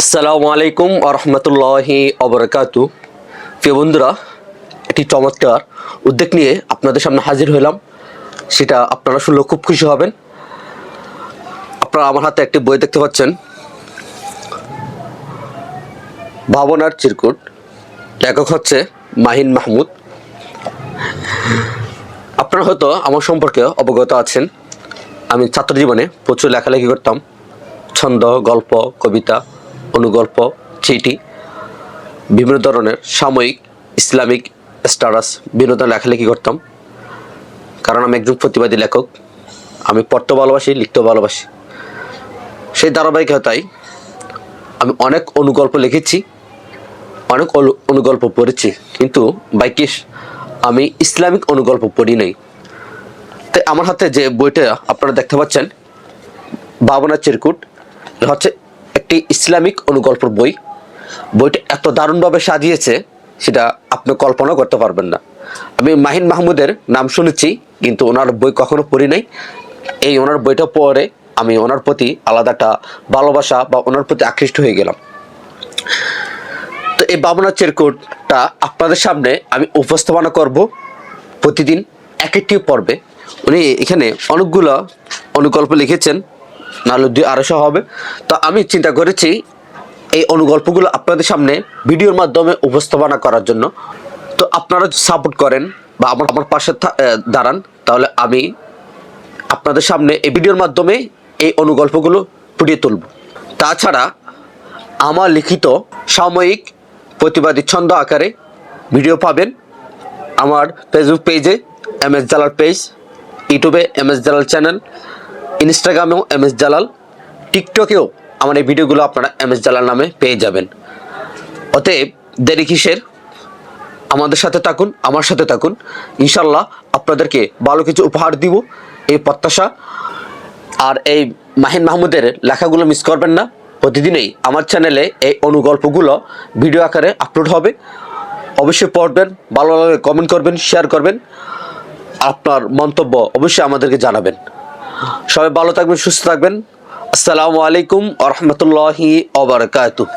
আসসালামু আলাইকুম ওয়া রাহমাতুল্লাহি ওয়া বারাকাতু। প্রিয় বন্ধুরা, একটি চমৎকার উদ্যোগ নিয়ে আপনাদের সামনে হাজির হলাম। সেটা আপনারা শুনলে খুব খুশি হবেন। আপনারা আমার হাতে একটি বই দেখতে পাচ্ছেন, ভাবনার চিরকুট। লেখক হচ্ছে মাহিন মাহমুদ। আপনারা হয়তো আমার সম্পর্কে অবগত আছেন। আমি ছাত্র জীবনে প্রচুর লেখালেখি করতাম। ছন্দ, গল্প, কবিতা, অনুগল্প, চিঠি, বিভিন্ন ধরনের সাময়িক, ইসলামিক, স্ট্যাটাস, বিনোদন লেখালেখি করতাম। কারণ আমি একজন প্রতিবাদী লেখক। আমি পড়তে ভালোবাসি, লিখতেও ভালোবাসি। সেই ধারাবাহিকতায় আমি অনেক অনুগল্প লিখেছি, অনেক অনুগল্প পড়েছি, কিন্তু বাইকিস আমি ইসলামিক অনুগল্প পড়ি নাই। তাই আমার হাতে যে বইটা আপনারা দেখতে পাচ্ছেন, ভাবনার চিরকুট, হচ্ছে একটি ইসলামিক অনুগল্পের বই। বইটা এত দারুণভাবে সাজিয়েছে সেটা আপনি কল্পনা করতে পারবেন না। আমি মাহিন মাহমুদের নাম শুনেছি, কিন্তু ওনার বই কখনো পড়ি নাই। এই ওনার বইটা পড়ে আমি ওনার প্রতি আলাদা একটা ভালোবাসা বা ওনার প্রতি আকৃষ্ট হয়ে গেলাম। তো এই ভাবনার চিরকুটটা আপনাদের সামনে আমি উপস্থাপনা করব প্রতিদিন এক একটি পর্বে। উনি এখানে অনেকগুলো অনুগল্প লিখেছেন, নাহলে 200 হবে। তো আমি চিন্তা করেছি এই অনুগল্পগুলো আপনাদের সামনে ভিডিওর মাধ্যমে উপস্থাপনা করার জন্য। তো আপনারা সাপোর্ট করেন বা আমার পাশে দাঁড়ান, তাহলে আমি আপনাদের সামনে এই ভিডিওর মাধ্যমে এই অনুগল্পগুলো ফুটিয়ে তুলব। তাছাড়া আমার লিখিত সাময়িক প্রতিবাদী ছন্দ আকারে ভিডিও পাবেন আমার ফেসবুক পেজে, MS জালাল পেজ, ইউটিউবে MS জালাল চ্যানেল, ইনস্টাগ্রামেও MS জালাল, টিকটকেও আমার এই ভিডিওগুলো আপনারা MS জালাল নামে পেয়ে যাবেন। অতএব দেরি কিসের, আমাদের সাথে থাকুন, আমার সাথে থাকুন। ইনশাল্লাহ আপনাদেরকে ভালো কিছু উপহার দিব, এই প্রত্যাশা। আর এই মাহিন মাহমুদের লেখাগুলো মিস করবেন না। প্রতিদিনই আমার চ্যানেলে এই অনুগল্পগুলো ভিডিও আকারে আপলোড হবে। অবশ্যই পড়বেন, ভালো লাগলে কমেন্ট করবেন, শেয়ার করবেন, আপনার মন্তব্য অবশ্যই আমাদেরকে জানাবেন। সবাই ভালো থাকবেন, সুস্থ থাকবেন। আসসালামু আলাইকুম ওয়া রাহমাতুল্লাহি ওয়া বারাকাতুহু।